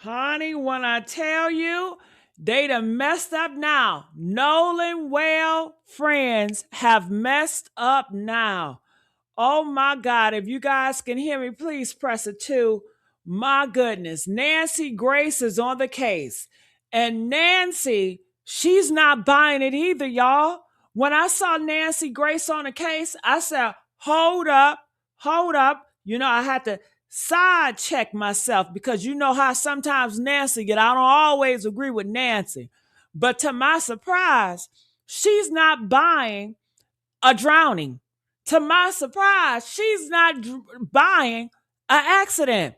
Honey, when I tell you, they done messed up now. Nolan Wells friends have messed up now. Oh my God, if you guys can hear me, please press a 2. My goodness, Nancy Grace is on the case. And Nancy, she's not buying it either, y'all. When I saw Nancy Grace on the case, I said, hold up, hold up. I had to side check myself because you know how sometimes Nancy get. I don't always agree with Nancy. But to my surprise, she's not buying a drowning. To my surprise, she's not buying an accident.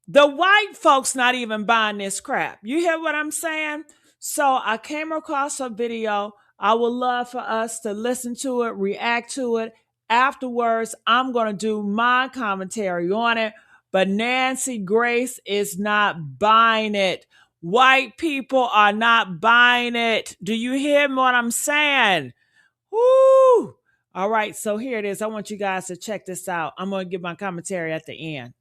The white folks not even buying this crap. You hear what I'm saying? So I came across a video. I would love for us to listen to it, react to it. Afterwards, I'm going to do my commentary on it. But Nancy Grace is not buying it. White people are not buying it. Do you hear what I'm saying? Woo! All right, so here it is. I want you guys to check this out. I'm going to give my commentary at the end.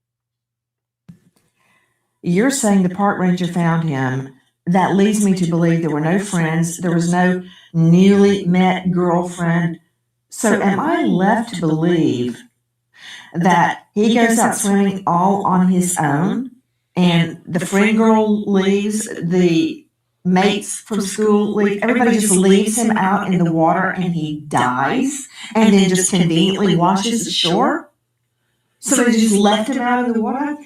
You're saying the park ranger found him. That leads me to believe there were no friends. There was no newly met girlfriend. So am I left to believe that he goes out swimming all on his own and the friend girl leaves, the mates from school leave, everybody just leaves him out in the water and he dies and then just conveniently washes ashore? So they just left him out in the water?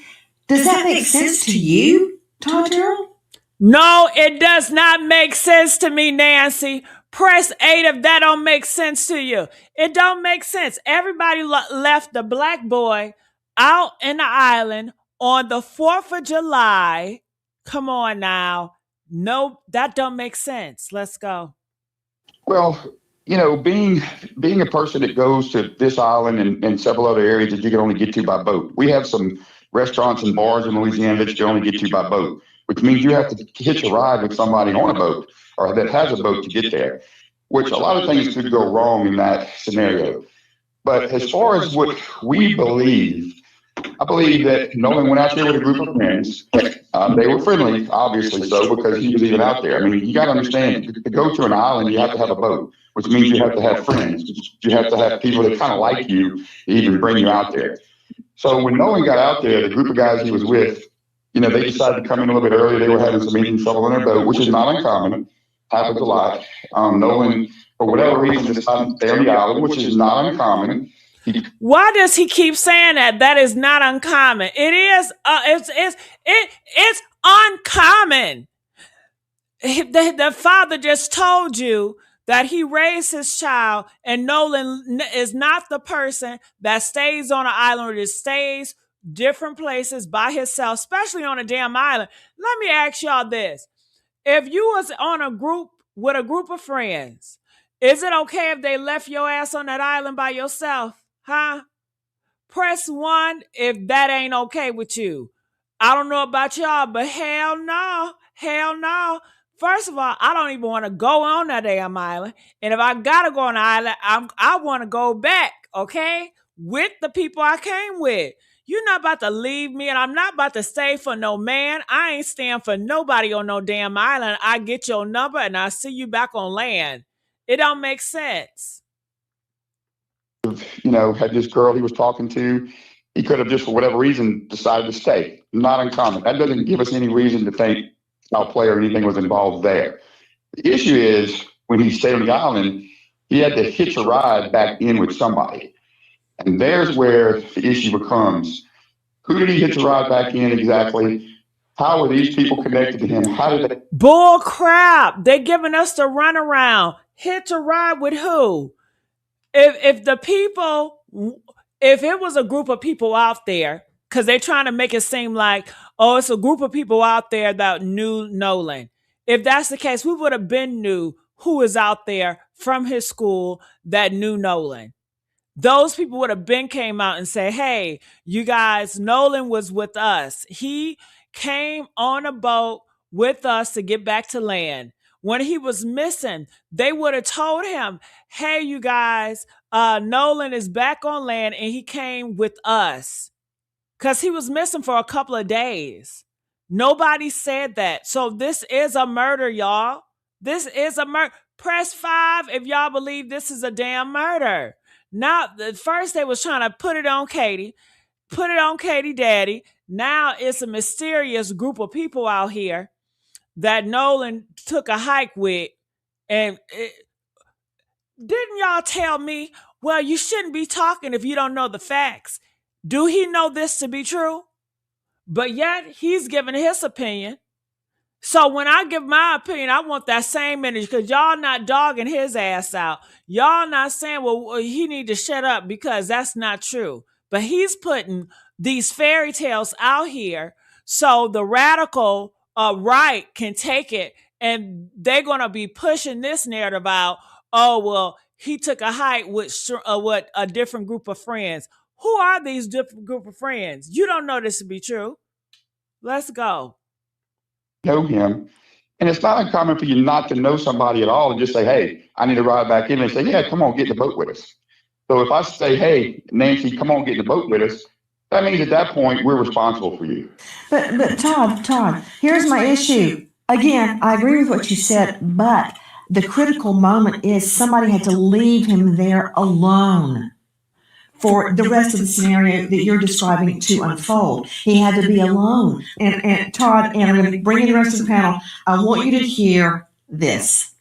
Does that make sense to you, Todd Terrell? No, it does not make sense to me, Nancy. Press 8 if that don't make sense to you. It don't make sense. Everybody left the black boy out in the island on the 4th of July. Come on now. No, that don't make sense. Let's go. Well, being a person that goes to this island and several other areas that you can only get to by boat. We have some restaurants and bars in Louisiana that you can only get to by boat, which means you have to hitch a ride with somebody on a boat or that has a boat to get there, which a lot of things could go wrong in that scenario. But as far as what we believe, I believe that Nolan went out there with a group of friends. They were friendly, obviously so, because he was even out there. I mean, you got to understand, to go to an island, you have to have a boat, which means you have to have friends. You have to have people that kind of like you to even bring you out there. So when Nolan got out there, the group of guys he was with, they decided to come in a little bit early. They were having some engine trouble in their boat, which is not uncommon. Happens a lot. Nolan, for whatever reason, decided to stay on the island, which is not uncommon. Why does he keep saying that? That is not uncommon. It is. It's uncommon. The father just told you that he raised his child, and Nolan is not the person that stays on an island or just stays different places by himself, especially on a damn island. Let me ask y'all this. If you was on a group with a group of friends, is it okay if they left your ass on that island by yourself? Huh? Press 1 if that ain't okay with you. I don't know about y'all, but hell no. Hell no. First of all, I don't even want to go on that damn island. And if I gotta go on the island, I want to go back, okay? With the people I came with. You're not about to leave me, and I'm not about to stay for no man. I ain't staying for nobody on no damn island. I get your number and I see you back on land. It don't make sense. Had this girl he was talking to, he could have just, for whatever reason, decided to stay. Not uncommon. That doesn't give us any reason to think foul play or anything was involved there. The issue is when he stayed on the island, he had to hitch a ride back in with somebody. And there's where the issue becomes. Who did he hitch a ride back in exactly? How were these people connected to him? How did they? Bull crap. They're giving us the runaround. Hitch a ride with who? If it was a group of people out there, because they're trying to make it seem like, oh, it's a group of people out there that knew Nolan. If that's the case, we would have been knew who is out there from his school that knew Nolan. Those people would have been came out and say, hey, you guys, Nolan was with us. He came on a boat with us to get back to land. When he was missing, they would have told him, hey, you guys, Nolan is back on land and he came with us. Because he was missing for a couple of days. Nobody said that. So this is a murder, y'all. This is a murder. Press 5 if y'all believe this is a damn murder. Now, first they was trying to put it on Katie Daddy. Now it's a mysterious group of people out here that Nolan took a hike with. And didn't y'all tell me, well, you shouldn't be talking if you don't know the facts? Do he know this to be true? But yet he's giving his opinion. So when I give my opinion, I want that same energy, because y'all not dogging his ass out. Y'all not saying, well, he need to shut up, because that's not true. But he's putting these fairy tales out here so the radical right can take it, and they're going to be pushing this narrative out. Oh, well, he took a hike with a different group of friends. Who are these different group of friends? You don't know this to be true. Let's go. Know him. And it's not uncommon for you not to know somebody at all and just say, hey, I need to ride back in, and say, yeah, come on, get in the boat with us. So if I say, hey, Nancy, come on, get in the boat with us, that means at that point we're responsible for you. But Todd, here's my issue. Again, I agree with what you said, but the critical moment is somebody had to leave him there alone for the rest of the scenario that you're describing to unfold. He had to be alone. And Todd, and I'm going to bring in the rest of the panel, I want you to hear this.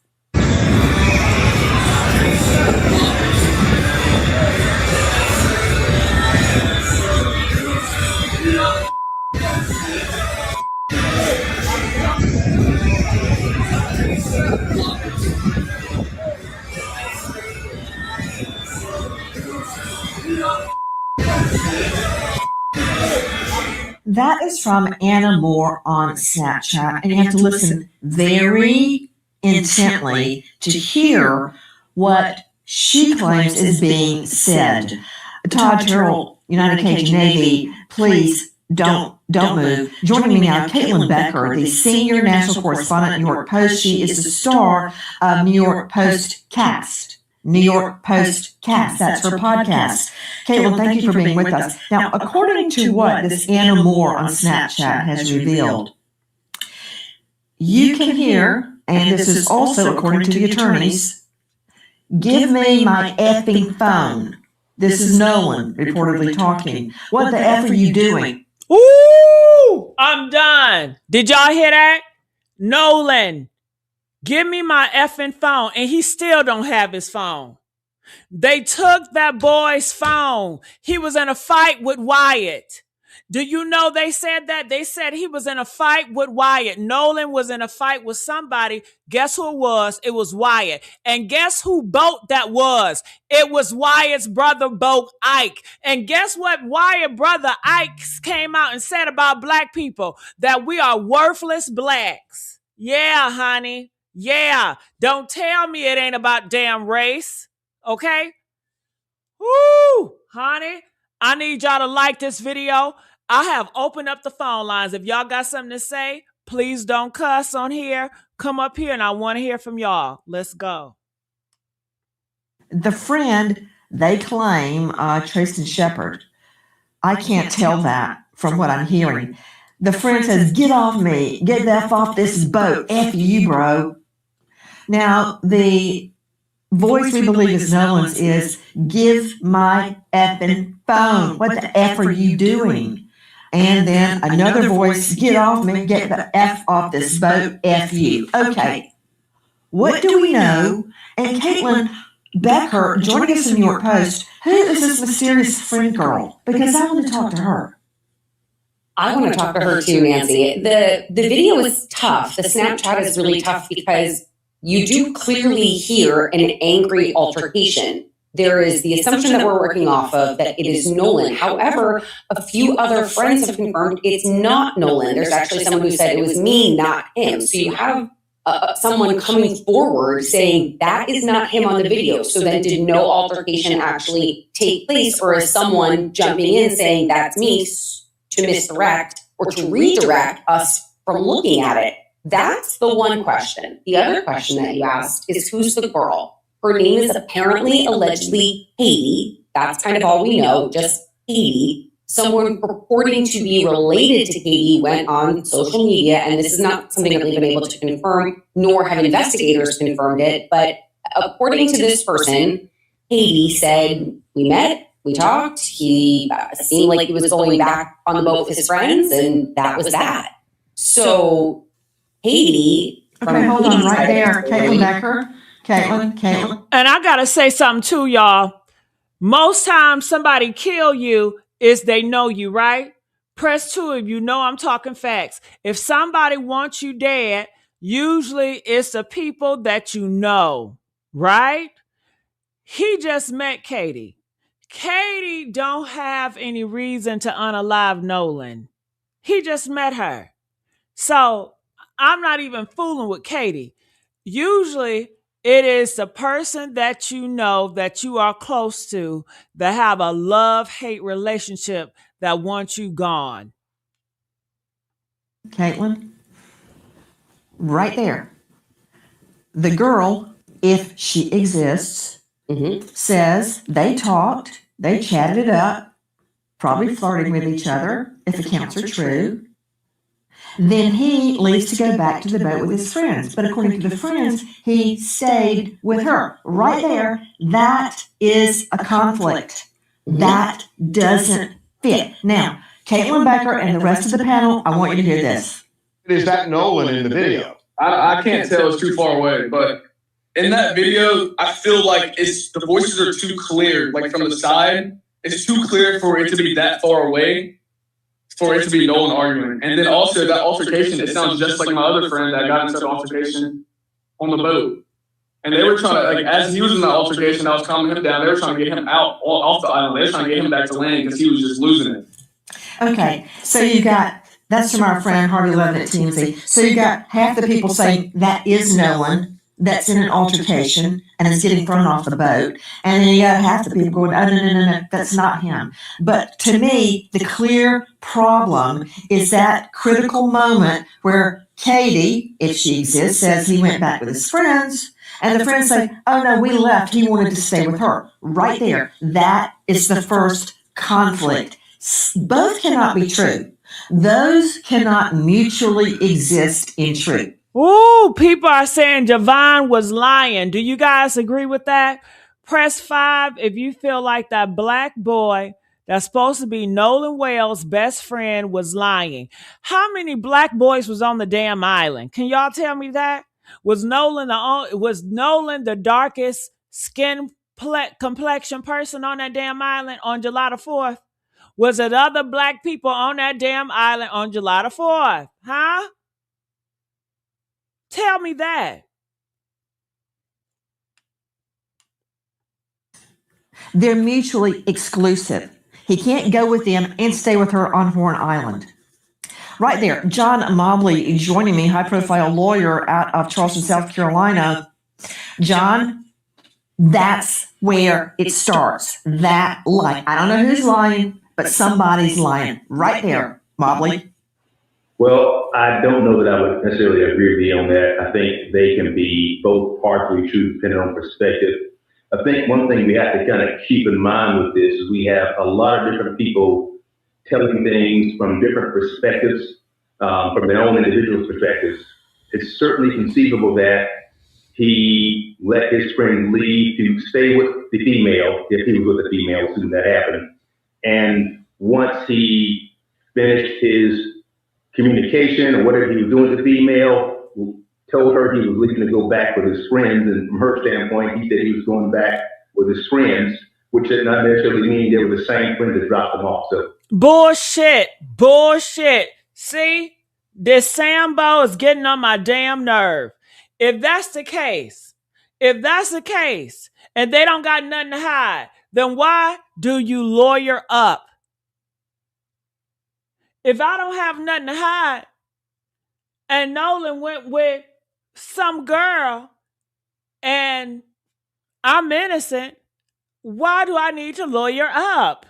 That is from Anna Moore on Snapchat, and you have to listen very intently to hear what she claims is being said. Todd Terrell, United Cajun Navy, please don't move. Joining me now, Caitlin Becker, the senior national correspondent at New York Post. She is the star of New York Post Cast. New York Post Cast. That's her podcast. Caitlin, thank you for being with us. Now, according to what this Anna Moore on Snapchat has revealed, you can hear, and this is also according to the attorneys, give me my effing phone. This is Nolan reportedly talking. What the F are you doing? Ooh, I'm done. Did y'all hear that? Nolan, give me my effing phone. And he still don't have his phone. They took that boy's phone. He was in a fight with Wyatt. Do you know they said that? They said he was in a fight with Wyatt. Nolan was in a fight with somebody. Guess who it was? It was Wyatt. And guess who boat that was? It was Wyatt's brother boat, Ike. And guess what Wyatt brother Ike came out and said about black people? That we are worthless blacks. Yeah, honey. Yeah. Don't tell me it ain't about damn race. Okay? Woo! Honey, I need y'all to like this video. I have opened up the phone lines. If y'all got something to say, please don't cuss on here. Come up here and I want to hear from y'all. Let's go. The friend, they claim, Tristan Shepard. I can't tell that from what I'm hearing. The friend says, get off me. Get the F off this boat. F you, bro. Now, the voice we believe is Nolan's is, give my effing phone. What the F are you doing? And then another voice, get off me, get the F off this boat, F you. Okay, what do we know? And Caitlin Becker, joining us in New York Post, who is this mysterious friend girl? Because I want to talk to her. I want to talk to her too, Nancy. The video is tough. The Snapchat is really tough because you do clearly hear an angry altercation. There is the assumption that we're working off of that it is Nolan. However, a few other friends have confirmed it's not Nolan. There's actually someone who said it was me, not him. So you have someone coming forward saying that is not him on the video. So then did no altercation actually take place, or is someone jumping in saying that's me to misdirect or to redirect us from looking at it? That's the one question. The other question that you asked is, who's the girl? Her name is apparently, allegedly, Haiti. That's kind of all we know, just Haiti. someone purporting to be related to Katie went on social media, and this is not something that we've been able to confirm, nor have investigators confirmed it, but according to this person, Katie said, we met, we talked, he seemed like he was going back on the boat with his friends, and that was that. So Katie... Okay, hold on right there. Caitlin Becker. Caitlin. And I got to say something too, y'all. Most times somebody kill you is they know you, right? Press 2 if you know I'm talking facts. If somebody wants you dead, usually it's the people that you know, right? He just met Katie. Katie don't have any reason to unalive Nolan. He just met her. So I'm not even fooling with Katie. Usually it is the person that you know, that you are close to, that have a love-hate relationship that wants you gone. Caitlin, right there. The girl, if she exists, says they talked, they chatted it up, probably flirting with each other, if accounts are true. Then he leaves to go back to the boat with his friends. But according to the friends, he stayed with her. Right there, that is a conflict. That doesn't fit. Now, Caitlin Becker and the rest of the panel, I want you to hear this. Is that Nolan in the video? I can't tell, it's too far away, but in that video, I feel like the voices are too clear. Like from the side, it's too clear for it to be that far away, for it to be Nolan arguing. And then also that altercation, it sounds just like my other friend that got into an altercation on the boat. And they were trying to, like, as he was in the altercation, I was calming him down. They were trying to get him out off the island. They were trying to get him back to land because he was just losing it. Okay, so you got, that's from our friend Hardy Levin at TMZ. So you got half the people saying that is Nolan, that's in an altercation and is getting thrown off the boat. And then you got half the people going, oh, no, that's not him. But to me, the clear problem is that critical moment where Katie, if she exists, says he went back with his friends. And the friends say, oh, no, we left. He wanted to stay with her. Right there. That is the first conflict. Both cannot be true. Those cannot mutually exist in truth. Ooh, people are saying Javon was lying. Do you guys agree with that? Press 5 if you feel like that black boy that's supposed to be Nolan Wells' best friend was lying. How many black boys was on the damn island? Can y'all tell me that? Was Nolan the darkest skin complexion person on that damn island on July the 4th? Was it other black people on that damn island on July the 4th? Huh? Tell me that. They're mutually exclusive. He can't go with them and stay with her on Horn Island. Right there, John Mobley joining me, high-profile lawyer out of Charleston, South Carolina. John, that's where it starts. That lie. I don't know who's lying, but somebody's lying. Right there, Mobley. Well, I don't know that I would necessarily agree with you on that. I think they can be both partially true depending on perspective. I think one thing we have to kind of keep in mind with this is we have a lot of different people telling things from different perspectives, from their own individual perspectives. It's certainly conceivable that he let his friend leave to stay with the female, if he was with the female, assuming that happened. And once he finished his communication or whatever he was doing with the female, told her he was leaving to go back with his friends. And from her standpoint, he said he was going back with his friends, which did not necessarily mean they were the same friends that dropped them off. So Bullshit. See, this Sambo is getting on my damn nerve. If that's the case, and they don't got nothing to hide, then why do you lawyer up? If I don't have nothing to hide, and Nolan went with some girl, and I'm innocent, why do I need to lawyer up?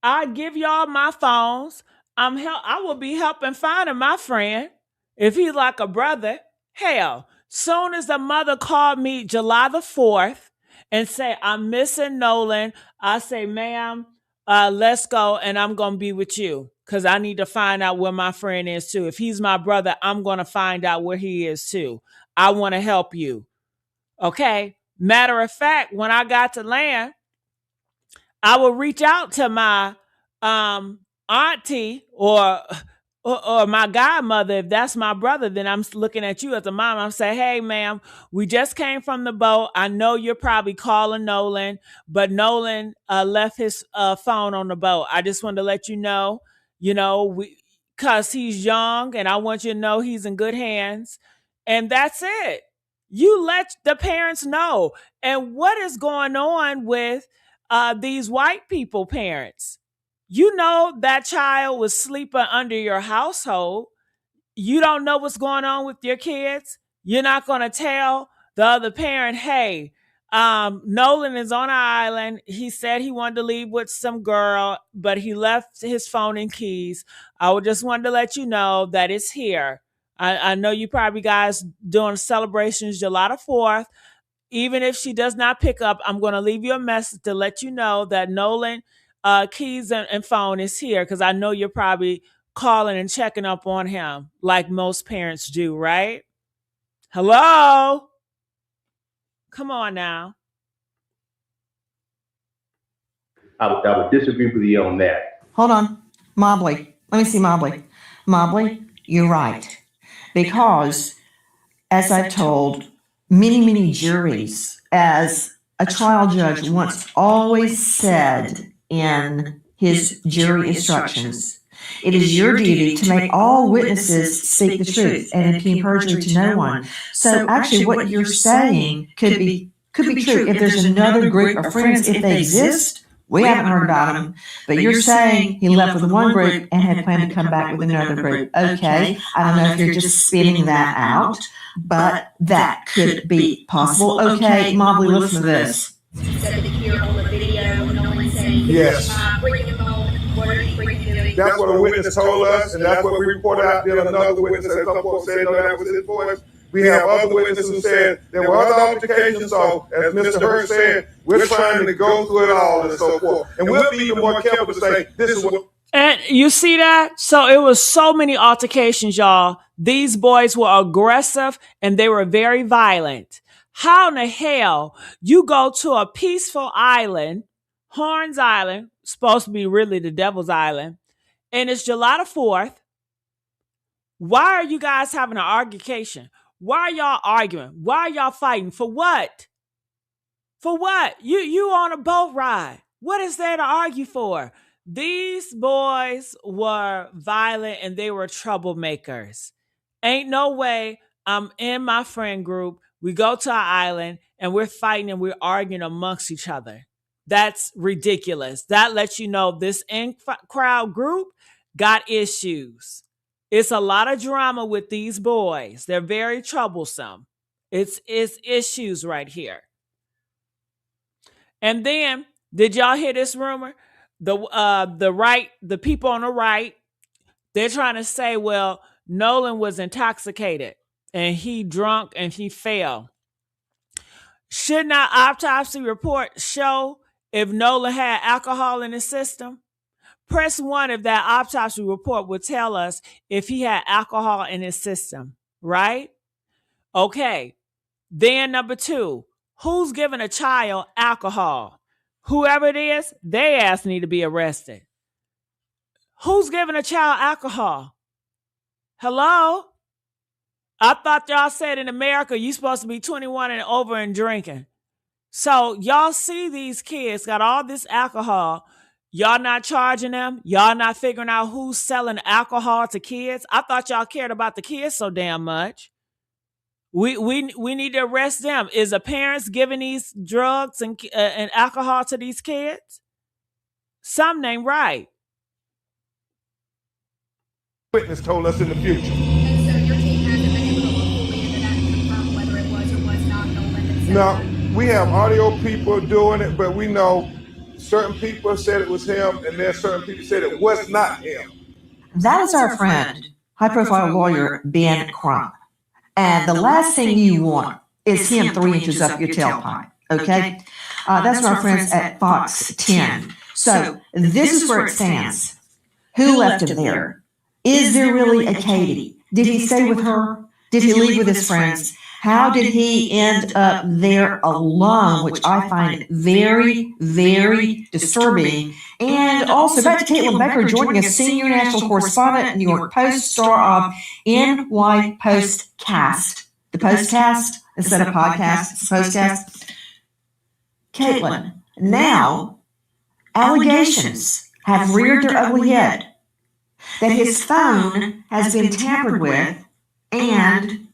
I give y'all my phones. I will be helping finding my friend if he's like a brother. Hell, soon as the mother called me July the 4th and say, I'm missing Nolan, I say, ma'am, let's go, and I'm going to be with you because I need to find out where my friend is too. If he's my brother, I'm going to find out where he is too. I want to help you. Okay. Matter of fact, when I got to land, I would reach out to my auntie or my godmother. If that's my brother, then I'm looking at you as a mom. I'm saying, hey, ma'am, we just came from the boat. I know you're probably calling Nolan, but Nolan left his phone on the boat. I just wanted to let you know, because he's young and I want you to know he's in good hands. And that's it. You let the parents know. And what is going on with these white people parents? You know that child was sleeping under your household. You don't know what's going on with your kids. You're not going to tell the other parent, hey, Nolan is on an island. He said he wanted to leave with some girl, but he left his phone and keys. I would just wanted to let you know that it's here. I know you probably guys doing celebrations July the 4th. Even if she does not pick up, I'm going to leave you a message to let you know that Nolan keys and phone is here, because I know you're probably calling and checking up on him like most parents do, right? Hello? Come on now. I would disagree with you on that. Hold on. Mobley. Let me see Mobley. Mobley, you're right. Because, as I've told many, many juries, as a trial judge once always said in his jury instructions, it is your duty to make all witnesses speak the truth and impugn perjury to no one. So actually what you're saying could be true. If there's another group of friends, if they exist, we haven't heard about them. But you're saying he left with one group and had planned to come back with another group. Okay, I don't know if you're just spinning that out, but that could be possible. Okay, Mobley, listen to this. Instead of the here on the video, Nolan saying, Yes. bring him home. What are you doing? That's what a witness told us, and that's what we reported out. Then another witness at some point said, no, that was his voice. We have other witnesses who said there were other altercations. So, as Mr. Hurd said, we're trying to go through it all and so forth. And we'll be even more careful to say, this is what. And you see that? So it was so many altercations, y'all. These boys were aggressive and they were very violent. How in the hell you go to a peaceful island, Horns Island, supposed to be really the Devil's Island, and it's July the 4th. Why are you guys having an argucation? Why are y'all arguing? Why are y'all fighting? For what? For what? You on a boat ride. What is there to argue for? These boys were violent and they were troublemakers. Ain't no way I'm in my friend group. We go to our island and we're fighting and we're arguing amongst each other. That's ridiculous. That lets you know this in-crowd group got issues. It's a lot of drama with these boys. They're very troublesome. It's issues right here. And then, did y'all hear this rumor? The people on the right, they're trying to say, well, Nolan was intoxicated and he drunk and he fell. Should not autopsy report show if Nolan had alcohol in his system? Press 1 if that autopsy report would tell us if he had alcohol in his system, right? Okay. Then number 2, who's giving a child alcohol? Whoever it is, they ass need to be arrested. Who's giving a child alcohol? Hello? I thought y'all said in America you supposed to be 21 and over and drinking. So y'all see these kids got all this alcohol. Y'all not charging them. Y'all not figuring out who's selling alcohol to kids. I thought y'all cared about the kids so damn much. We need to arrest them. Is the parents giving these drugs and alcohol to these kids? Something ain't right. Witness told us in the future. And so your team hasn't been able to look fully into that and confirm whether it was or was not Nolan that said that? No, we have audio people doing it, but we know certain people said it was him, and then certain people said it was not him. That is our friend, high-profile lawyer Ben Crump. And the last thing you want is him 3 inches up your tailpipe, okay? That's our friends at Fox 10. So this is where it stands. Who left him there? Is there really a Katie? Did he stay with her? Did he leave with his friends? How did he end up there alone, which I find very, very disturbing. And also, back to Caitlin Becker joining us, senior national correspondent, New York Post, star of NY Postcast. The Postcast instead of podcast, it's Postcast. Caitlin, now allegations have reared their ugly head that his phone has been tampered with and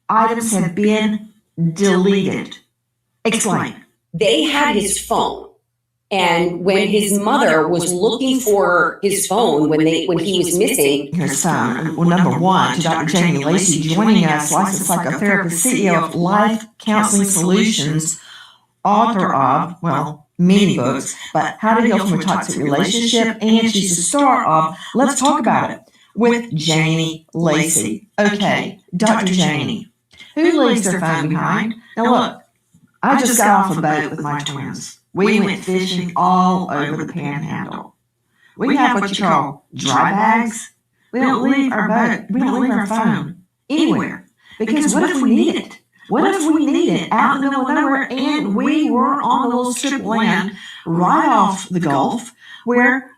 items have been deleted. Explain. They had his phone. And when his mother was looking for his phone when he was missing, His phone. Well, number one, to Dr. Jamie Lacey joining us, licensed psychotherapist, CEO of Life Counseling Solutions, author of, well, many books, but How to Heal from a Toxic Relationship, and she's the star of Let's Talk About It with Jamie Lacey. Okay, Dr. Jamie, who leaves their phone behind? Now look, I just got off a boat with my twins. We went fishing all over the panhandle. We have what you call dry bags. We don't leave our boat, we don't leave our phone anywhere. Because what if we need it? What if we need it out in the middle of nowhere and we were on a little strip of land right off the Gulf where,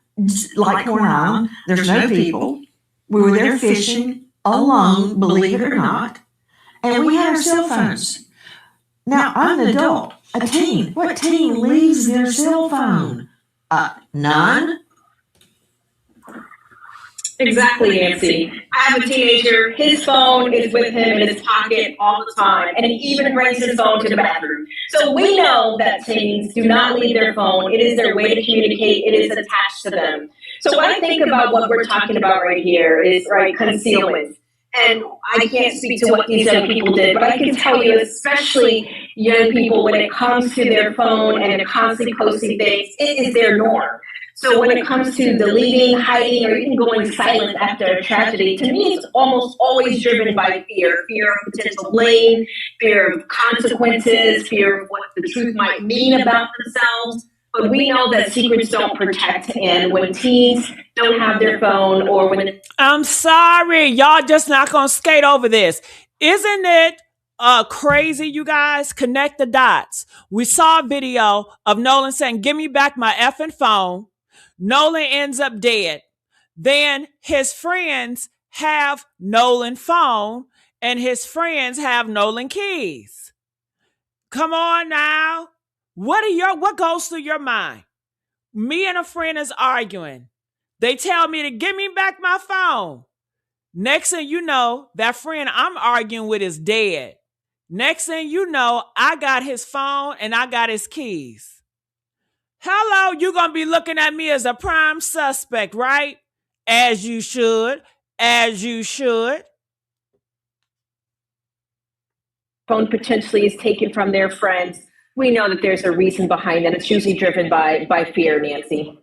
like Horn Island, there's no people. We were there fishing alone, believe it or not, and we had our cell phones. Now, I'm an adult, a teen. What teen leaves their cell phone? None? Exactly, Nancy. I have a teenager. His phone is with him in his pocket all the time, and he even brings his phone to the bathroom. So we know that teens do not leave their phone. It is their way to communicate. It is attached to them. So when I think about what we're talking about right here is, right, concealment. And I can't speak to what these young people did, but I can tell you, especially young people, when it comes to their phone and they're constantly posting things, it is their norm. So when it comes to deleting, hiding, or even going silent after a tragedy, to me, it's almost always driven by fear. Fear of potential blame, fear of consequences, fear of what the truth might mean about themselves. But we know that secrets don't protect, and when teens don't have their phone or when... I'm sorry, y'all just not gonna skate over this. Isn't it crazy, you guys? Connect the dots. We saw a video of Nolan saying, "Give me back my effing phone." Nolan ends up dead. Then his friends have Nolan's phone and his friends have Nolan keys. Come on now. What goes through your mind? Me and a friend is arguing. They tell me to give me back my phone. Next thing you know, that friend I'm arguing with is dead. Next thing you know, I got his phone and I got his keys. Hello, you're going to be looking at me as a prime suspect, right? As you should. As you should. Phone potentially is taken from their friends. We know that there's a reason behind that. It's usually driven by fear, Nancy.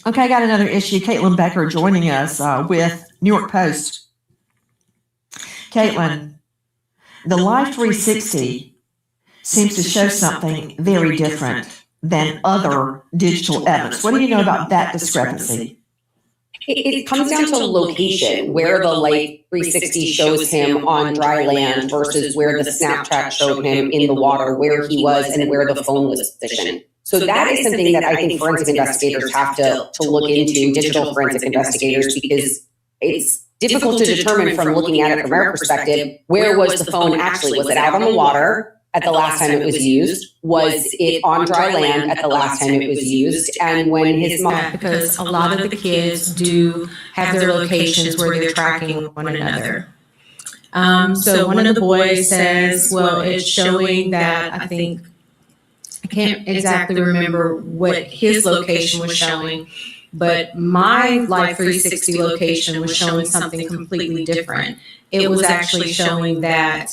Okay, I got another issue. Caitlin Becker joining us with New York Post. Caitlin, the Life 360 seems to show something very different than other digital evidence. What do you know about that discrepancy? it comes down to location, where the Life 360 shows him on dry land versus where the Snapchat showed him in the water, where he was and where the phone was positioned. So that is something that I think forensic investigators have to look into, digital forensic investigators, because it's difficult to determine from looking at it from our perspective, where was the phone actually? Was it out on the water at the last time it was used? Was it on dry land at the last time it was used? And when his mom... Because a lot of the kids do have their locations where they're tracking one another. So one of the boys says, well, it's showing that, I think, I can't exactly remember what his location was showing, but my Life 360 location was showing something completely different. It was actually showing that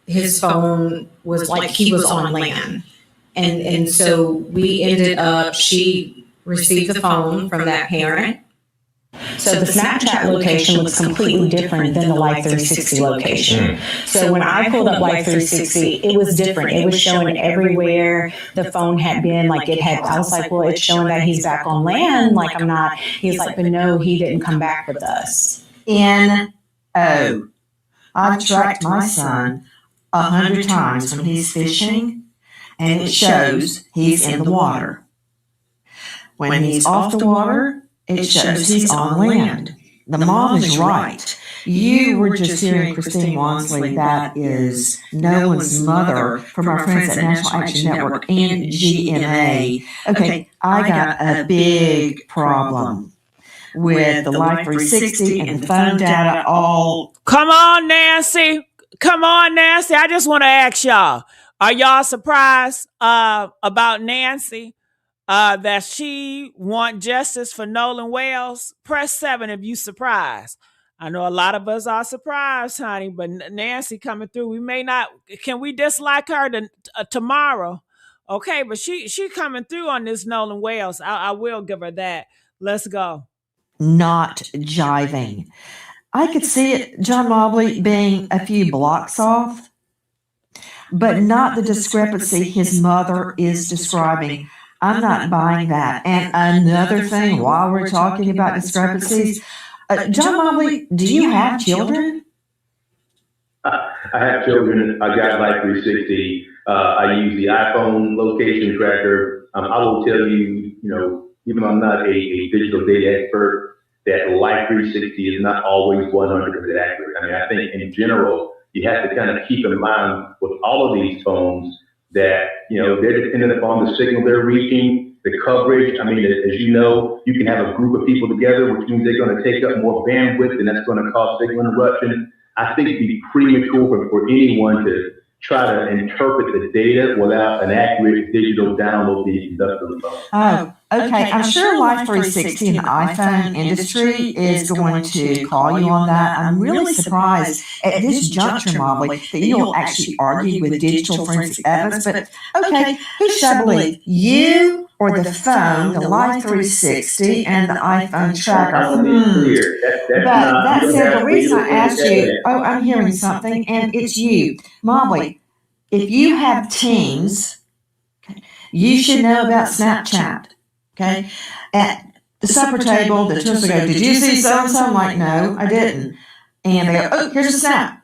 his phone was like he was on land. And so we ended up, she received the phone from that parent So the Snapchat location looks completely different than the Life 360 location. So when I pulled up Life 360, it was different. It was showing everywhere the phone had been. Like it had, I was like, well, it's showing that he's back on land. Like I'm not. He's like, but no, he didn't come back with us. I've tracked my son 100 times when he's fishing, and it shows he's in the water. When he's off the water, it shows he's on land. The mom is right. You were just hearing Christine Wansley. That is Nolan's mother from our friends at National Action Network and GMA. Okay, I got a big problem with the Life 360 and the phone data all. Come on, Nancy. Come on, Nancy. I just want to ask y'all, are y'all surprised about Nancy? That she want justice for Nolan Wells? Press 7 if you surprised. I know a lot of us are surprised, honey, but Nancy coming through. We may not. Can we dislike her tomorrow? Okay, but she coming through on this Nolan Wells. I will give her that. Let's go. Not jiving. I could see it, John Mobley, being a few blocks off, but not the discrepancy his mother is describing. I'm not buying that. And another thing, while we're talking about discrepancies, John Mobley, do you have children? I have children. I got Life 360. I use the iPhone location tracker. I will tell you, even though I'm not a digital data expert, that Life 360 is not always 100% accurate. I mean, I think in general, you have to kind of keep in mind with all of these phones that, they're dependent upon the signal they're reaching, the coverage. I mean, as you know, you can have a group of people together, which means they're going to take up more bandwidth, and that's going to cause signal interruption. I think it'd be premature for anyone to try to interpret the data without an accurate digital download being conducted on the phone. Oh, okay. I'm sure Life 360 and the iPhone industry is going to call you on that. I'm really surprised at this juncture, Mobley, that you'll actually argue with digital forensic evidence. But okay, who should I believe? You or the phone, the Life 360 and the iPhone tracker? But that said, the reason I asked you, I'm hearing something, and it's you, Mobley. If you have teens, you should know about Snapchat. Okay, at the supper table, the children go, "Did you see so and so?" I'm like, "No, I didn't." And they go, "Oh, here's a snap."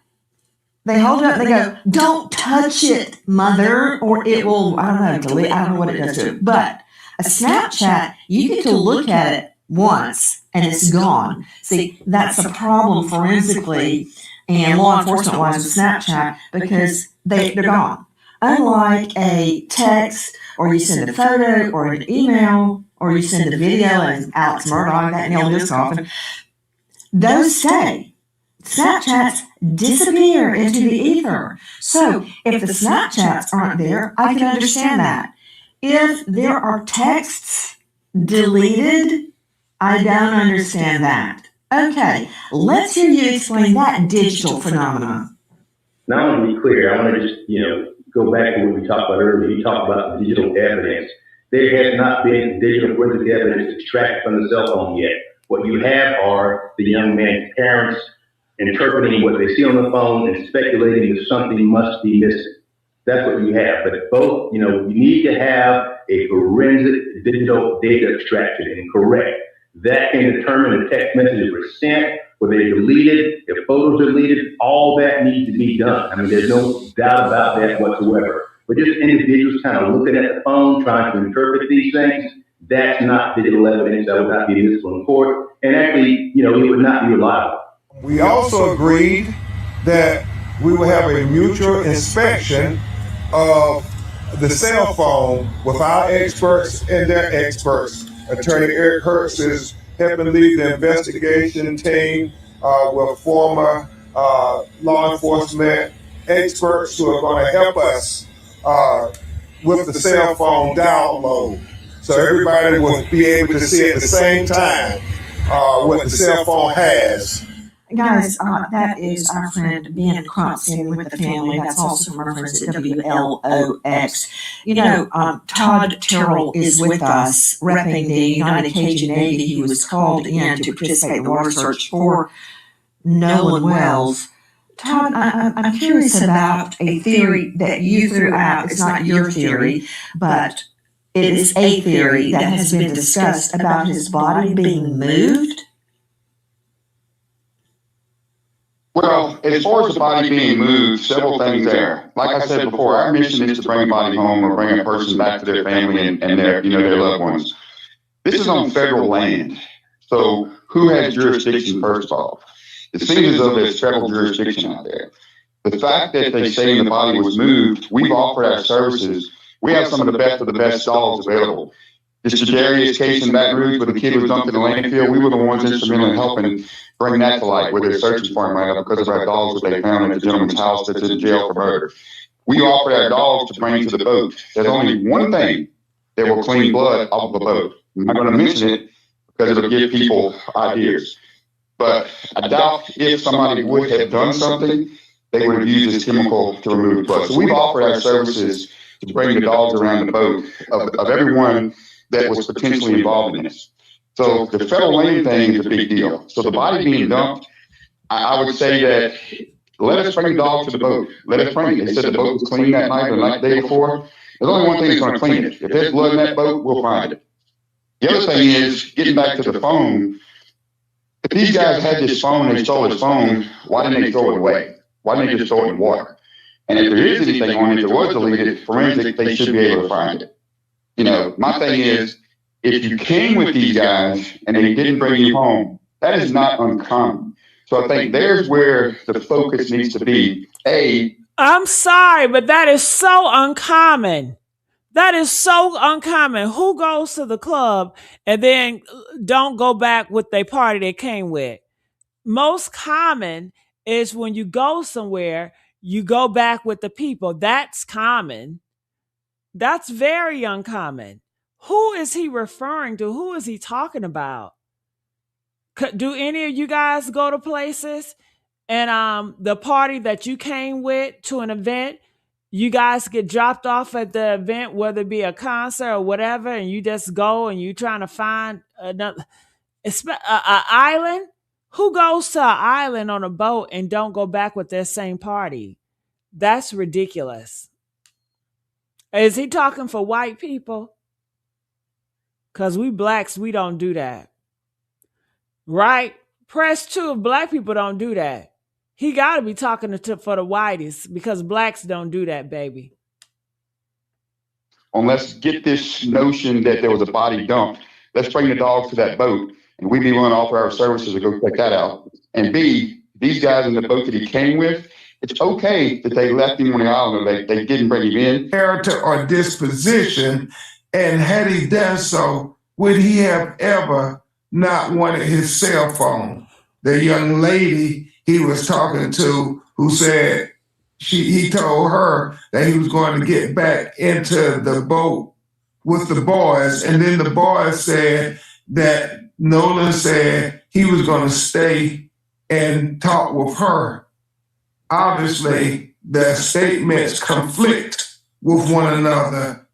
They hold it up and they go, "Don't touch it, mother, or it will, I don't know, delete. I don't know what it does to it." But a Snapchat, you get to look at it once and it's gone. See, that's a problem forensically and law enforcement wise with Snapchat because they're gone. Unlike a text, or you send a photo, or an email, or you send a video, and Alex Murdoch, that nailed his coffin, those stay. Snapchats disappear into the ether. So if the Snapchats aren't there, I can understand that. If there are texts deleted, I don't understand that. Okay, let's hear you explain that digital phenomenon. Now, I want to be clear. I want to just, go back to what we talked about earlier. You talked about digital evidence. There has not been digital forensic evidence extracted from the cell phone yet. What you have are the young man's parents interpreting what they see on the phone and speculating that something must be missing. That's what you have. But both, you need to have a forensic digital data extraction and correct. That can determine if text messages were sent, were they deleted, if photos are deleted, all that needs to be done. I mean, there's no doubt about that whatsoever. But just individuals kind of looking at the phone, trying to interpret these things, that's not digital evidence. That would not be admissible in court. And actually, it would not be reliable. We also agreed that we will have a mutual inspection of the cell phone with our experts and their experts. Attorney Eric Hertz is helping lead the investigation team with former law enforcement experts who are going to help us with the cell phone download. So everybody will be able to see at the same time what the cell phone has. Guys, that is our friend Ben Crumpson with the family. That's also from our friends at WLOX. Todd Terrell is with us, repping the United Cajun Navy. He was called in to participate in the water search for Nolan Wells. Todd, I'm curious about a theory that you threw out. It's not your theory, but it is a theory that has been discussed about his body being moved. Well, as far as the body being moved, several things there. Like I said before, our mission is to bring a body home or bring a person back to their family and their loved ones. This is on federal land. So who has jurisdiction, first of all? It seems as though there's federal jurisdiction out there. The fact that they say the body was moved, we've offered our services. We have some of the best dogs available. This Jadarius case in Baton Rouge where the kid was dumped in the landfill, we were the ones instrumental in helping bring that to light, where they're searching for him right now because of our dogs that they found at the gentleman's house that's in jail for murder. We offered our dogs to bring to the boat. There's only one thing that will clean blood off of a boat. I'm not going to mention it because it'll give people ideas. But I doubt if somebody would have done something, they would have used this chemical to remove blood. So we've offered our services to bring the dogs around the boat of everyone that was potentially involved in this. So the federal land thing is a big deal. So the body being dumped, I would say that let us bring the dog to the boat. Let us bring it. They said the boat was clean that night or the day before. There's only one thing that's going to clean it. If there's blood in that boat, we'll find it. The other thing is, getting back to the phone, if these guys had this phone, they stole his phone, why didn't they throw it away? Why didn't they just throw it in water? And if there is anything on it that was deleted, forensic, they should be able to find it. My thing is, if you came with these guys and they didn't bring you home, that is not uncommon. So I think there's where the focus needs to be. I'm sorry, but that is so uncommon. That is so uncommon. Who goes to the club and then don't go back with their party they came with? Most common is when you go somewhere, you go back with the people. That's common. That's very uncommon. Who is he referring to? Who is he talking about? Do any of you guys go to places and the party that you came with to an event, you guys get dropped off at the event, whether it be a concert or whatever, and you just go and you trying to find another island? Who goes to an island on a boat and don't go back with their same party? That's ridiculous. Is he talking for white people? Because we blacks, we don't do that. Right? Press 2 if black people don't do that. He got to be talking for the whiteys because blacks don't do that, baby. Let's get this notion that there was a body dumped. Let's bring the dogs to that boat and we be willing to offer our services to go check that out. And B, these guys in the boat that he came with, it's okay that they left him on the island or they didn't bring him in. Character or disposition, and had he done so, would he have ever not wanted his cell phone? The young lady he was talking to who said he told her that he was going to get back into the boat with the boys, and then the boys said that Nolan said he was going to stay and talk with her. Obviously, the statements conflict with one another.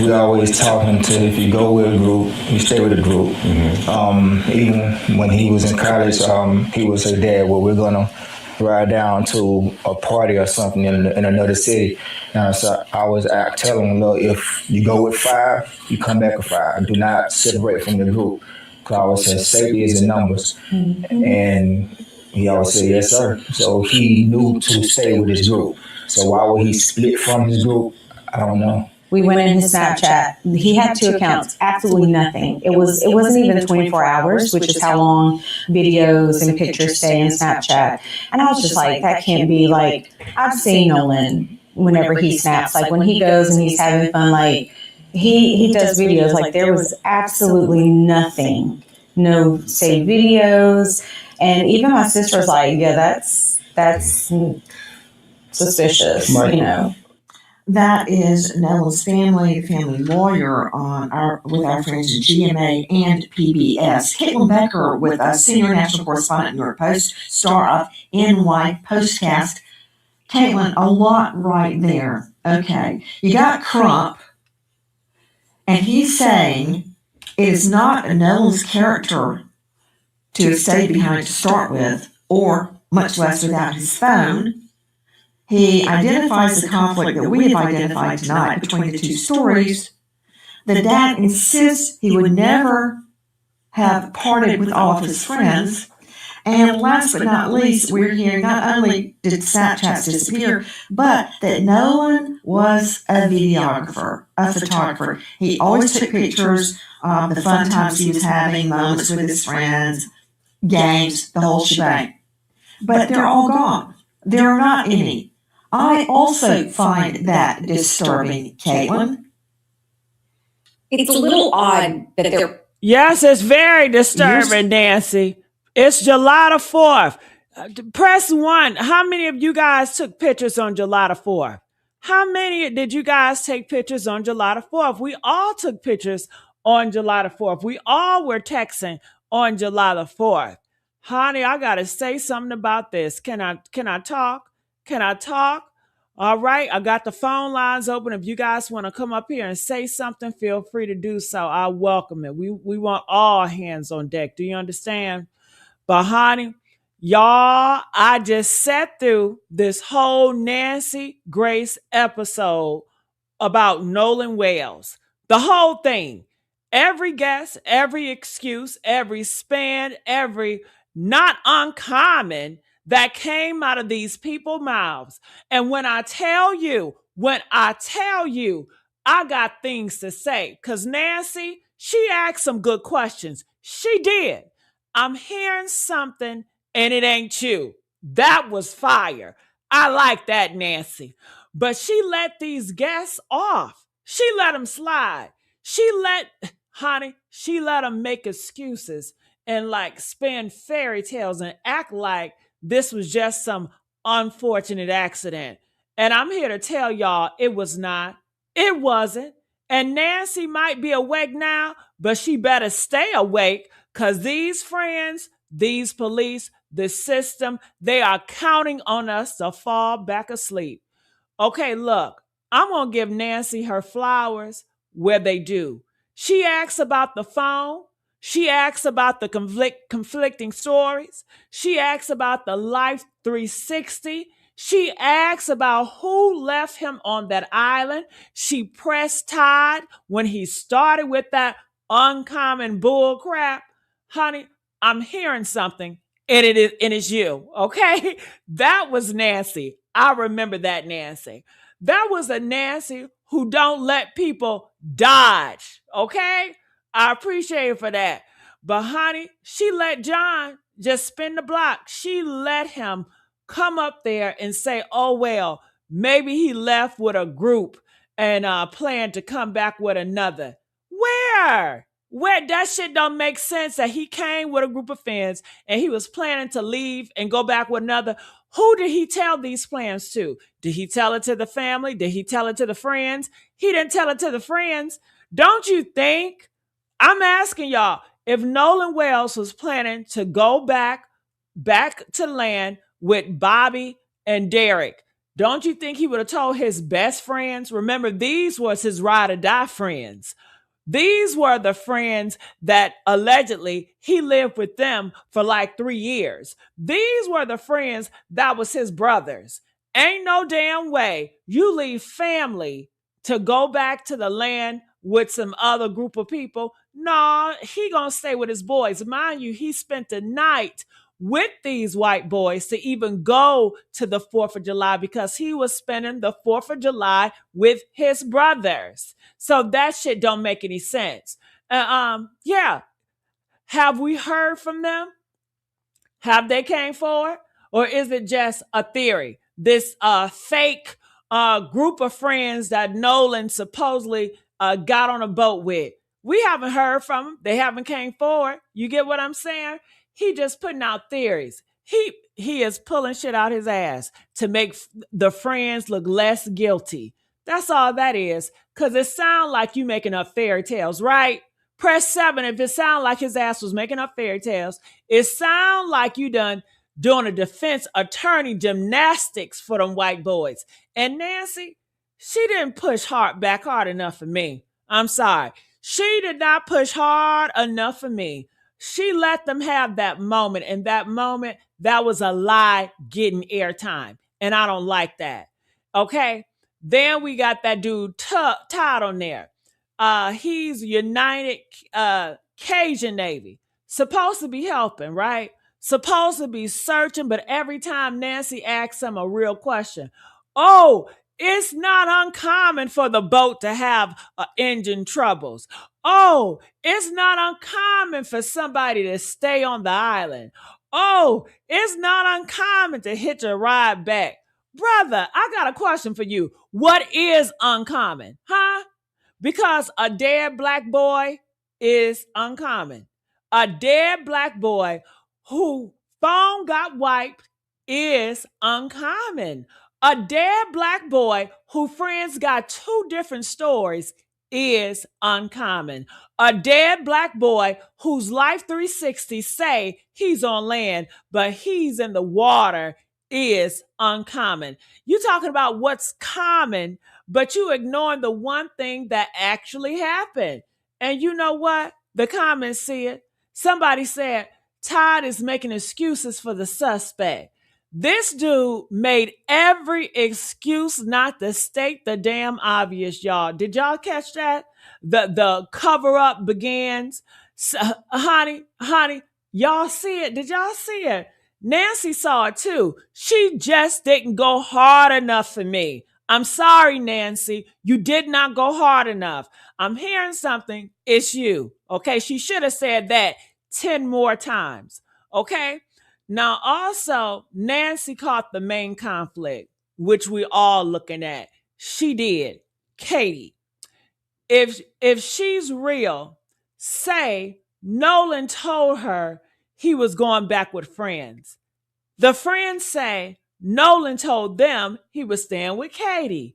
We always taught him to, if you go with a group, you stay with a group. Mm-hmm. Even when he was in college, he would say, Dad, well, we're going to ride down to a party or something in another city. So I was telling him, look, if you go with 5, you come back with 5. Do not separate from the group. Because I always said, safety is in numbers. Mm-hmm. And he always said, yes, sir. So he knew to stay with his group. So why would he split from his group? I don't know. We went in his Snapchat. He had 2 accounts, absolutely nothing. It wasn't even 24 hours, which is how long videos and pictures stay in Snapchat. And I was just like, that can't be like, I've seen Nolan whenever he snaps, like when he goes and he's having fun, like he does videos, like there was absolutely nothing, no saved videos. And even my sister was like, yeah, that's suspicious, you know. that is Nolan's family lawyer with our friends in GMA and PBS. Caitlin Becker with us, senior national correspondent, New York Post, star of NY Postcast. Caitlin, a lot right there. Okay, you got Crump, and he's saying it is not Nolan's character to have stayed behind to start with, or much less without his phone. He identifies the conflict that we have identified tonight between the two stories. The dad insists he would never have parted with all of his friends. And last but not least, we're hearing not only did Snapchats disappear, but that Nolan was a videographer, a photographer. He always took pictures of the fun times he was having, moments with his friends, games, the whole shebang. But they're all gone. There are not any. I also find that disturbing, Caitlin. It's a little odd that they're... Yes, it's very disturbing, Nancy. It's July the 4th. Press 1. How many of you guys took pictures on July the 4th? How many did you guys take pictures on July the 4th? We all took pictures on July the 4th. We all were texting on July the 4th. Honey, I got to say something about this. Can I talk? Can I talk? All right. I got the phone lines open. If you guys want to come up here and say something, feel free to do so. I welcome it. We want all hands on deck. Do you understand? But honey, y'all, I just sat through this whole Nancy Grace episode about Nolan Wells. The whole thing. Every guess, every excuse, every span, every not uncommon that came out of these people's mouths. And when I tell you, I got things to say. Because Nancy, she asked some good questions. She did. I'm hearing something and it ain't you. That was fire. I like that, Nancy. But she let these guests off. She let them slide. She let them make excuses and like spin fairy tales and act like this was just some unfortunate accident. And I'm here to tell y'all it was not. It wasn't. And Nancy might be awake now, but she better stay awake because these friends, these police, the system, they are counting on us to fall back asleep. Okay, look, I'm going to give Nancy her flowers where they do. She asks about the phone. She asks about the conflicting stories. She asks about the Life 360. She asks about who left him on that island. She pressed Todd when he started with that uncommon bull crap. Honey, I'm hearing something, and it's you, okay? That was Nancy. I remember that Nancy. That was a Nancy who don't let people dodge, okay? I appreciate it for that. But honey, she let John just spin the block. She let him come up there and say, oh, well, maybe he left with a group and planned to come back with another. Where? That shit don't make sense that he came with a group of friends and he was planning to leave and go back with another. Who did he tell these plans to? Did he tell it to the family? Did he tell it to the friends? He didn't tell it to the friends. Don't you think? I'm asking y'all, if Nolan Wells was planning to go back to land with Bobby and Derek, don't you think he would have told his best friends? Remember, these was his ride or die friends. These were the friends that allegedly he lived with them for like 3 years. These were the friends that was his brothers. Ain't no damn way you leave family to go back to the land with some other group of people. No, he gonna stay with his boys. Mind you, he spent the night with these white boys to even go to the 4th of July because he was spending the 4th of July with his brothers. So that shit don't make any sense. Yeah. Have we heard from them? Have they came forward? Or is it just a theory? This fake group of friends that Nolan supposedly got on a boat with. We haven't heard from them. They haven't came forward. You get what I'm saying? He just putting out theories. He is pulling shit out his ass to make the friends look less guilty. That's all that is. Because it sounds like you making up fairy tales, right? Press 7 if it sounds like his ass was making up fairy tales. It sounds like you done doing a defense attorney gymnastics for them white boys. And Nancy, she didn't push back hard enough for me. I'm sorry. She did not push hard enough for me. She let them have that moment. And that moment, that was a lie getting airtime. And I don't like that. Okay? Then we got that dude, Todd, on there. He's United Cajun Navy. Supposed to be helping, right? Supposed to be searching, but every time Nancy asks him a real question, oh, it's not uncommon for the boat to have engine troubles. Oh, it's not uncommon for somebody to stay on the island. Oh, it's not uncommon to hitch a ride back. Brother, I got a question for you. What is uncommon? Huh? Because a dead black boy is uncommon. A dead black boy who phone got wiped is uncommon. A dead black boy who friends got 2 different stories is uncommon. A dead black boy whose life 360 say he's on land, but he's in the water is uncommon. You talking about what's common, but you ignoring the one thing that actually happened. And you know what? The comments see it. Somebody said, Todd is making excuses for the suspect. This dude made every excuse not to state the damn obvious, y'all. Did y'all catch that? The cover-up begins. Honey, y'all see it? Did y'all see it? Nancy saw it too. She just didn't go hard enough for me. I'm sorry, Nancy. You did not go hard enough. I'm hearing something. It's you. Okay? She should have said that 10 more times. Okay? Now, also, Nancy caught the main conflict, which we all looking at. She did. Katie. If she's real, say Nolan told her he was going back with friends. The friends say Nolan told them he was staying with Katie.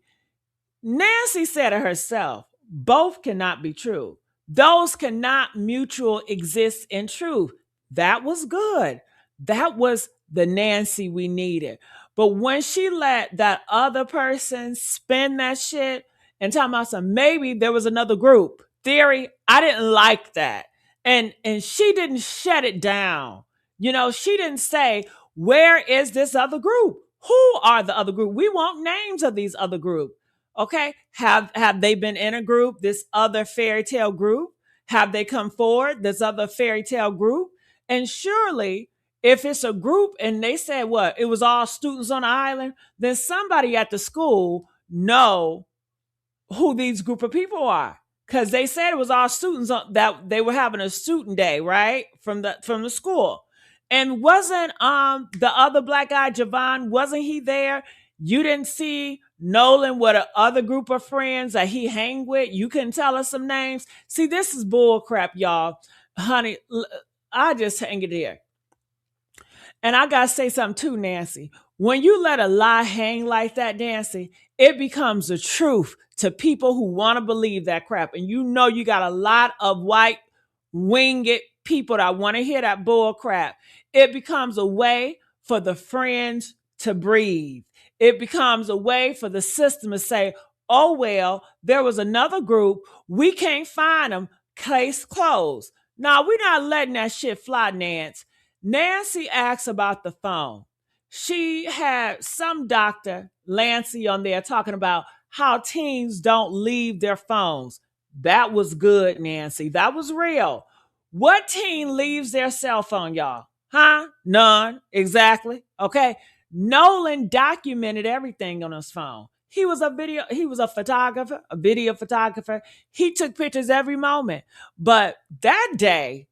Nancy said it herself. Both cannot be true. Those cannot mutual exist in truth. That was good. That was the Nancy we needed. But when she let that other person spin that shit and talking about some, maybe there was another group theory, I didn't like that. And she didn't shut it down. You know, she didn't say, where is this other group? Who are the other group? We want names of these other group. Okay. Have they been in a group, this other fairy tale group? Have they come forward, this other fairy tale group? And surely, if it's a group and they said what, it was all students on the island, then somebody at the school know who these group of people are. Because they said it was all students that they were having a student day, right? From the school. And wasn't the other black guy, Javon, wasn't he there? You didn't see Nolan with a other group of friends that he hang with? You couldn't tell us some names? See, this is bull crap, y'all. Honey, I just hang it here. And I got to say something too, Nancy. When you let a lie hang like that, Nancy, it becomes the truth to people who want to believe that crap. And you know you got a lot of white winged people that want to hear that bull crap. It becomes a way for the friends to breathe. It becomes a way for the system to say, oh, well, there was another group. We can't find them. Case closed. Now, we're not letting that shit fly, Nance. Nancy asks about the phone. She had some doctor, Lancy, on there talking about how teens don't leave their phones. That was good, Nancy. That was real. What teen leaves their cell phone, y'all? Huh? None. Exactly. Okay. Nolan documented everything on his phone. He was a photographer, a video photographer. He took pictures every moment. But that day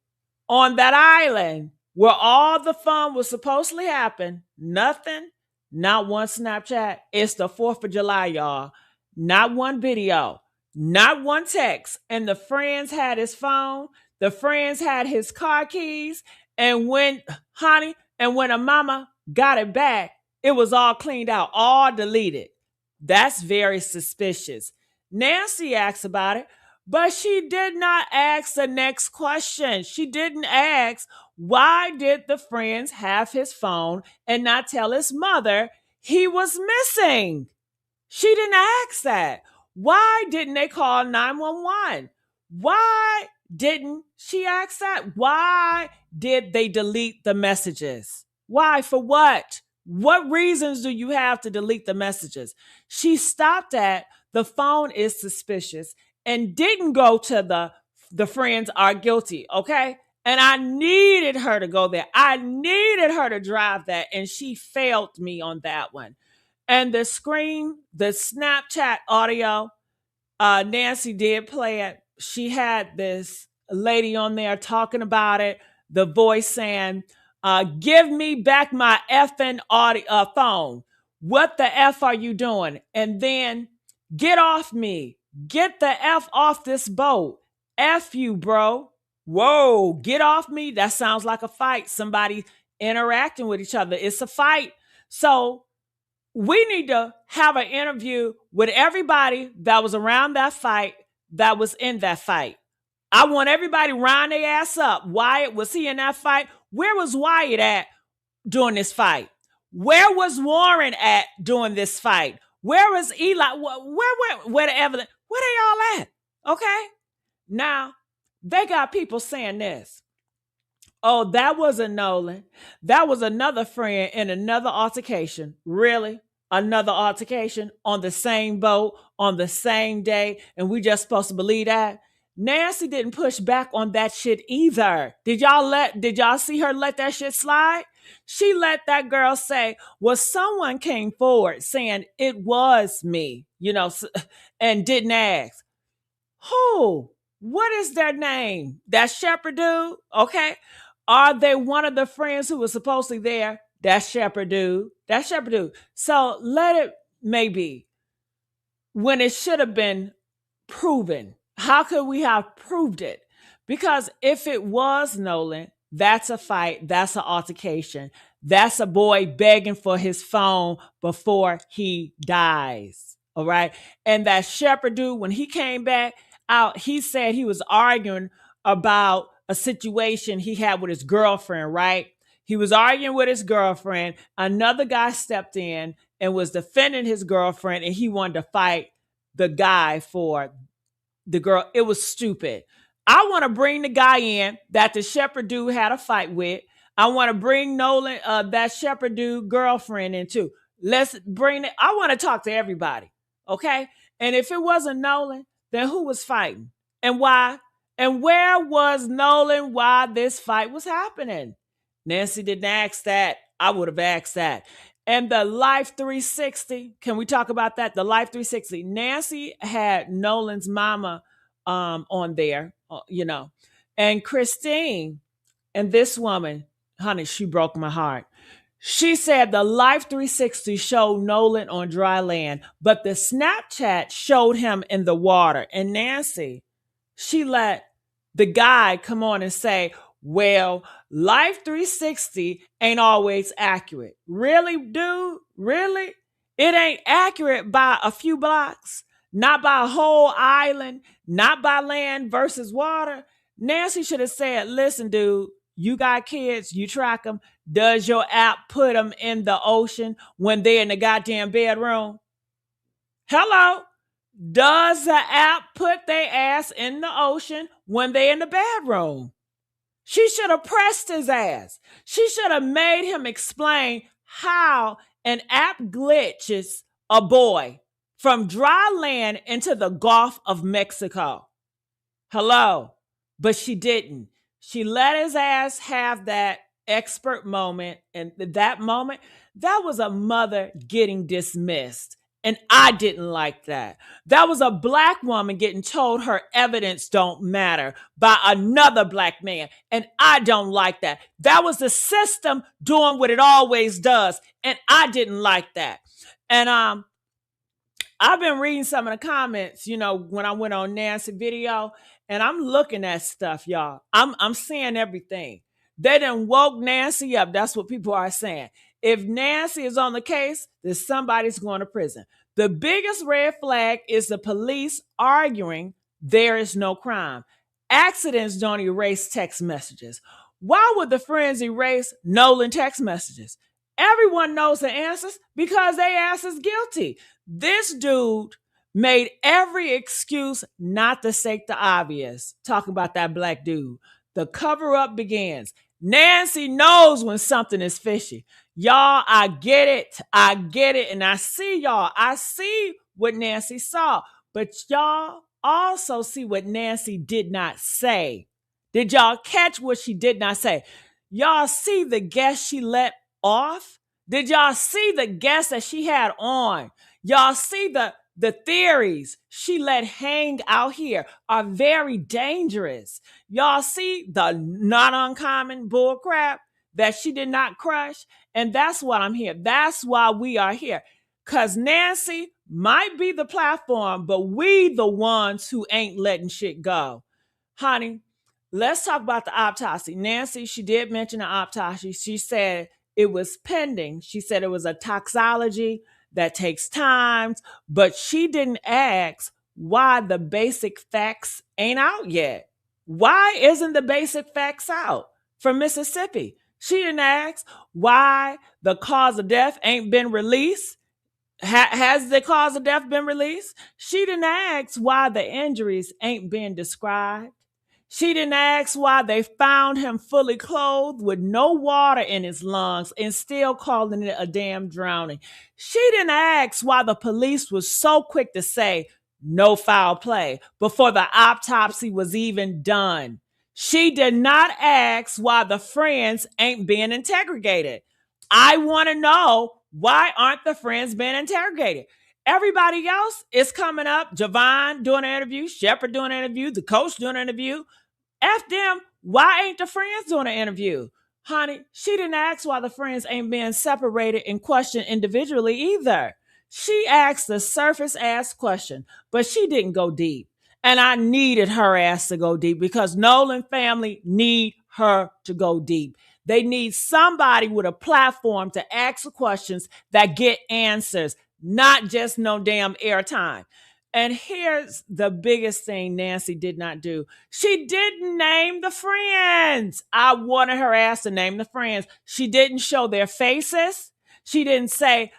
on that island where all the fun was supposedly happen, nothing, not one Snapchat. It's the 4th of July, y'all. Not one video, not one text. And the friends had his phone. The friends had his car keys. And when a mama got it back, it was all cleaned out, all deleted. That's very suspicious. Nancy asked about it, but she did not ask the next question. She didn't ask, why did the friends have his phone and not tell his mother he was missing? She didn't ask that. Why didn't they call 911? Why didn't she ask that? Why did they delete the messages? Why? For what? What reasons do you have to delete the messages? She stopped at the phone is suspicious and didn't go to the friends are guilty, okay? And I needed her to go there. I needed her to drive that, and she failed me on that one. And the Snapchat audio, Nancy did play it. She had this lady on there talking about it, the voice saying, give me back my effing audio phone. What the F are you doing? And then, get off me. Get the F off this boat. F you, bro. Whoa, get off me. That sounds like a fight. Somebody interacting with each other. It's a fight. So we need to have an interview with everybody that was around that fight, that was in that fight. I want everybody round their ass up. Wyatt, was he in that fight? Where was Wyatt at during this fight? Where was Warren at during this fight? Where was Eli? Where the evidence? Where they all at? Okay. Now, they got people saying this. Oh, that wasn't Nolan. That was another friend in another altercation. Really? Another altercation on the same boat on the same day, and we just supposed to believe that? Nancy didn't push back on that shit either. Did y'all see her let that shit slide? She let that girl say, well, someone came forward saying it was me, and didn't ask. Who? What is their name? That Shepherd dude? Okay. Are they one of the friends who was supposedly there? That's Shepherd dude. That's Shepherd dude. So let it maybe when it should have been proven. How could we have proved it? Because if it was Nolan, that's a fight. That's an altercation. That's a boy begging for his phone before he dies. All right. And that Shepherd dude, when he came back out, he said he was arguing about a situation he had with his girlfriend, right? He was arguing with his girlfriend. Another guy stepped in and was defending his girlfriend, and he wanted to fight the guy for the girl. It was stupid. I want to bring the guy in that the Shepherd dude had a fight with. I want to bring Nolan, that Shepherd dude girlfriend in too. Let's bring it. I want to talk to everybody. Okay. And if it wasn't Nolan, then who was fighting and why? And where was Nolan while this fight was happening? Nancy didn't ask that. I would have asked that. And the Life 360, can we talk about that? The Life 360. Nancy had Nolan's mama on there, and Christine, and this woman, honey, she broke my heart. She said the Life 360 showed Nolan on dry land, but the Snapchat showed him in the water. And Nancy, she let the guy come on and say, well, Life 360 ain't always accurate. Really, dude? Really? It ain't accurate by a few blocks, not by a whole island, not by land versus water. Nancy should have said, listen, dude, you got kids, you track them. Does your app put them in the ocean when they're in the goddamn bedroom? Hello? Does the app put their ass in the ocean when they're in the bedroom? She should have pressed his ass. She should have made him explain how an app glitches a boy from dry land into the Gulf of Mexico. Hello. But she didn't. She let his ass have that expert moment. And that moment, that was a mother getting dismissed. And I didn't like that. That was a black woman getting told her evidence don't matter by another black man. And I don't like that. That was the system doing what it always does. And I didn't like that. And I've been reading some of the comments, when I went on Nancy's video, and I'm looking at stuff, y'all. I'm seeing everything. They done woke Nancy up. That's what people are saying. If Nancy is on the case, then somebody's going to prison. The biggest red flag is the police arguing there is no crime. Accidents don't erase text messages. Why would the friends erase Nolan text messages? Everyone knows the answers because they ass is guilty. This dude made every excuse not to state the obvious. Talking about that black dude. The cover up begins. Nancy knows when something is fishy. Y'all, I get it. I get it. And I see y'all. I see what Nancy saw. But y'all also see what Nancy did not say. Did y'all catch what she did not say? Y'all see the guest she let off? Did y'all see the guest that she had on? Y'all see the theories she let hang out here are very dangerous. Y'all see the not uncommon bullcrap that she did not crush? And that's why I'm here. That's why we are here. Because Nancy might be the platform, but we the ones who ain't letting shit go. Honey, let's talk about the autopsy. Nancy, she did mention the autopsy. She said it was pending. She said it was a toxology that takes time, but she didn't ask why the basic facts ain't out yet. Why isn't the basic facts out from Mississippi? She didn't ask why the cause of death ain't been released. Has the cause of death been released? She didn't ask why the injuries ain't been described. She didn't ask why they found him fully clothed with no water in his lungs and still calling it a damn drowning. She didn't ask why the police was so quick to say no foul play before the autopsy was even done. She did not ask why the friends ain't being interrogated. I want to know, why aren't the friends being interrogated? Everybody else is coming up. Javon doing an interview, Shepard doing an interview, the coach doing an interview. F them, why ain't the friends doing an interview? Honey, she didn't ask why the friends ain't being separated and questioned individually either. She asked the surface ass question, but she didn't go deep. And I needed her ass to go deep because Nolan family need her to go deep. They need somebody with a platform to ask questions that get answers, not just no damn airtime. And here's the biggest thing Nancy did not do. She didn't name the friends. I wanted her ass to name the friends. She didn't show their faces. She didn't say,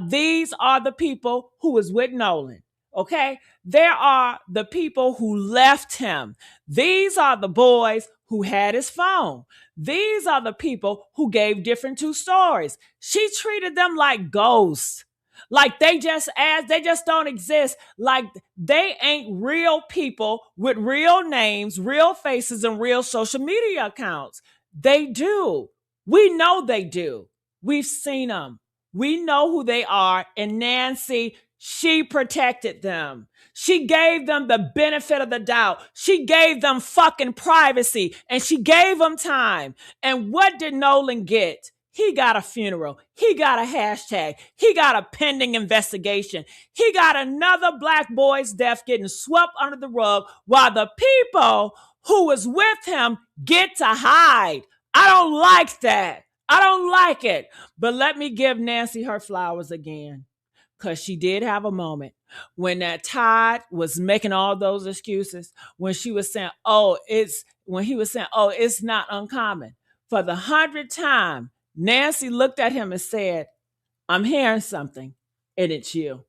these are the people who was with Nolan. Okay? There are the people who left him. These are the boys who had his phone. These are the people who gave different two stories. She treated them like ghosts. Like they just don't exist. Like they ain't real people with real names, real faces, and real social media accounts. They do. We know they do. We've seen them. We know who they are. And Nancy, she protected them. She gave them the benefit of the doubt. She gave them fucking privacy and she gave them time. And what did Nolan get? He got a funeral. He got a hashtag. He got a pending investigation. He got another black boy's death getting swept under the rug while the people who was with him get to hide. I don't like that. I don't like it. But let me give Nancy her flowers again. Because she did have a moment when that Todd was making all those excuses, when she was saying, it's not uncommon. For the 100th time, Nancy looked at him and said, I'm hearing something, and it's you.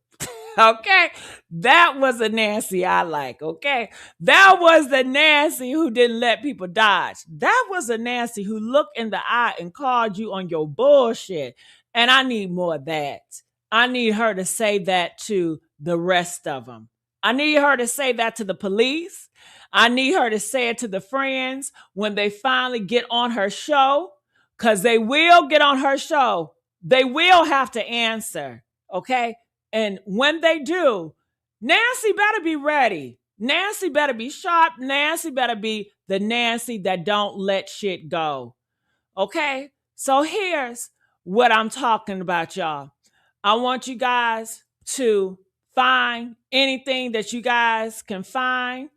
Okay? That was a Nancy I like, okay? That was the Nancy who didn't let people dodge. That was a Nancy who looked in the eye and called you on your bullshit. And I need more of that. I need her to say that to the rest of them. I need her to say that to the police. I need her to say it to the friends when they finally get on her show, because they will get on her show. They will have to answer, okay? And when they do, Nancy better be ready. Nancy better be sharp. Nancy better be the Nancy that don't let shit go, okay? So here's what I'm talking about, y'all. I want you guys to find anything that you guys can find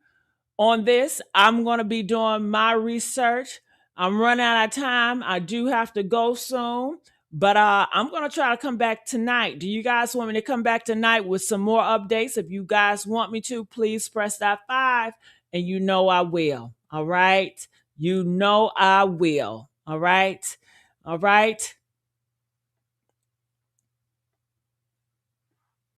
on this. I'm going to be doing my research. I'm running out of time. I do have to go soon. But I'm going to try to come back tonight. Do you guys want me to come back tonight with some more updates? If you guys want me to, please press that 5, and you know I will. All right? You know I will. All right? All right?